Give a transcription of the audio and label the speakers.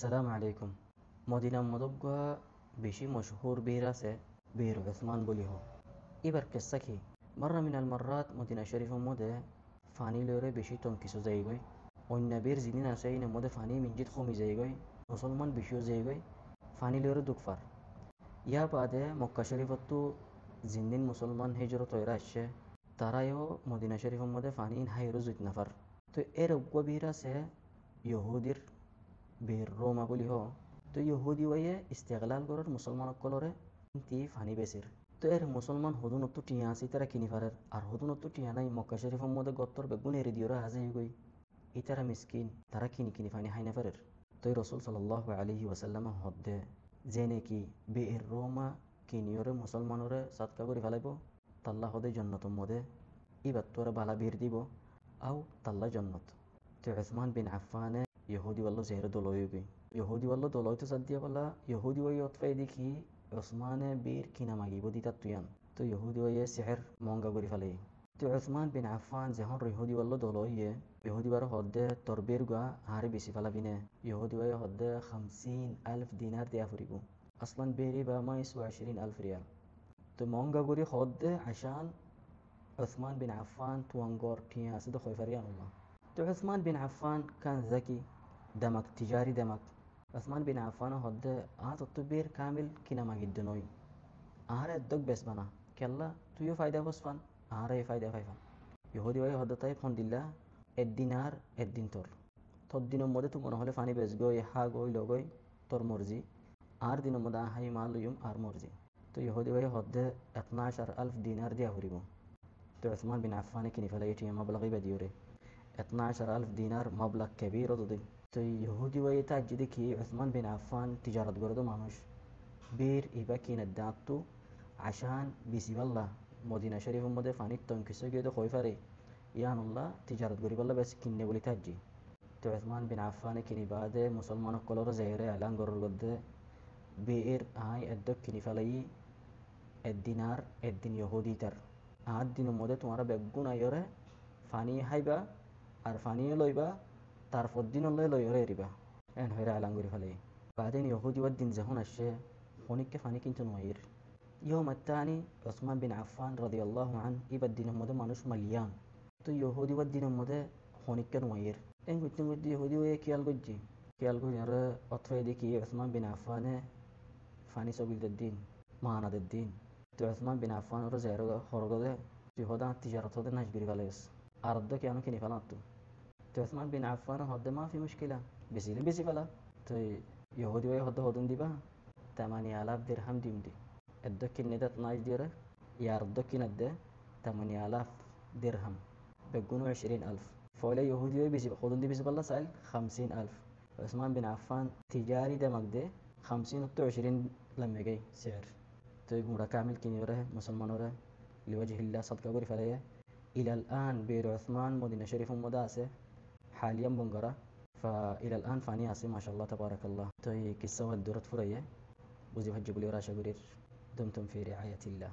Speaker 1: السلام عليكم. مدينة مدوغا بشي مشهور بيراسة بير عثمان بوليهو. إبر قصة مرة من المرات مدينة شريف مودة فاني لوري بشي تنكسو زيغوي والنبير زينين سين مودة فاني من جد خومي زيغوي مسلمان بشيو زيغوي فاني لوري دوكفار يا بعد مكة شريفتو زينين مسلمان هجرة طيراشة ترايو مدينة شريف مودة فاني إن هاي رزوت نفر تو إيرو بيراسة يهودير بير روما بوليهو تو يهودي ويه استغلال قرر مسلمان كولوري انتي فاني بسير তো এর মুসলমান হুদুনত্তু টিয়া আছে তারা কিনি পারের আর হুদুনত্তু টিয়া নাই মক্কা শরীফের মধ্যে গত্তর বেগুন এরি দিওরা হাজে গই ইতারা মিসকিন তারা কিনি ফানি হাইনা পারের তো রসুল সাল্লাল্লাহু আলাইহি ওয়াসাল্লাম হদ্দে যে নাকি বে এর রোমা কিনিয়রে মুসলমানরে সাদকা করে ফেলাইব তাল্লাহ হদে জন্নতর মধ্যে ইবার তোরা বালা বীর দিব আও তাল্লা জন্নত তো উসমান বিন আফফানে ইহুদি ওয়াল্লো জেহরে দলয় গই ইহুদি ওয়াল্লো দলয় তো সাদ দিয়া বলা ইহুদি ওই অতফাই দেখি উসমানে বীর কিনা মাগিব দিতা তুয়ান তো ইহুদি ওয়ে সেহের মঙ্গা করে ফেলে তো উসমান বিন আফফান যখন ইহুদি ওয়াল্লো দলইয়ে ইহুদি বার হদ্দে তোর বীর গুয়া হারে বেশি ফেলাবিনে ইহুদি ওয়ে হদ্দে 50,000 দিনার দেয়া ফুরিব আসলান বেরি বা মাইস 20,000 রিয়াল তো মঙ্গা করে হদ্দে আশান عثمان بن عفان توانغور كيا سيدو خويفريان الله تو عثمان بن عفان كان ذكي دمك تجاري دمك عثمان بن عفان هد التبير كامل كنا ما جدنوي الدق بس بنا كلا تيو فايدة وصفان فايدة فايفان يهودي وي هد طيب هند الله الدينار الدينتور تدينو مودة تمونه هله فاني بس جوي هاغوي لوغوي تور مرزي دينو مدا هاي مال يوم مرزي تو يهودي وي هد 12,000 دينار دي هوريبو تو عثمان بن عفان كني فلايتي مبلغ بديوري 12,000 دينار مبلغ كبير ضدي تو يهودي ويتاجد كي عثمان بن عفان تجارة قردو مانوش بير إباكين الداتو عشان بيسي بالله مدينة شريف مدى فاني تنكسو جيدو خويفاري يان الله تجارة قريب الله بس كني ولي تاجي تو عثمان بن عفان كني بعد مسلمان قلور زهيري اعلان قرر قد بير هاي الدك كني فلاي الدينار الدين يهودي تر দিনের মধ্যে তোমারা বেগুনা ইয়রে ফানি হাইবা আর ফানি লইবা তারপর দিন লইরে এরিবা এন হইরা আলাঙ্গুরি ফেলে بعدين يهودي ودين زهون الشيء هونيك فاني كنت نوير يوم الثاني عثمان بن عفان رضي الله عنه يبا الدين مده مانوش مليان تو يهودي ودين مده هونيك نوير ان قلت يهودي ويا كيال جوجي يرى اطفال ديكي عثمان بن عفان فاني سبيل الدين معنا الدين تو عثمان بن عفان رزيرو خرجه في هذا التجارة هذا ناش بريفاليس أردك يعني كني فلانتو تو عثمان بن عفان هذا ما في مشكلة بيسي فلا تو يهودي ويا هذا هذون دي بقى 8,000 درهم دي الدك الندات ناش ديره يا أردك ندة 8,000 درهم بيكونوا 20,000 فولا يهودي ويا بيسي هذون دي بيسي بالله سأل 50,000 عثمان بن عفان تجاري ده مقدة 50 و 20 لما جاي سعر تيجي كامل كنيوره مسلمانوره لوجه الله صدقة قولي فليه إلى الآن بير عثمان مدينة شريف مداسة حاليا بنقرة فإلى الآن فاني أسي ما شاء الله تبارك الله توي كسوة الدورة فرية وزي هجبوا لي راشا قرير دمتم في رعاية الله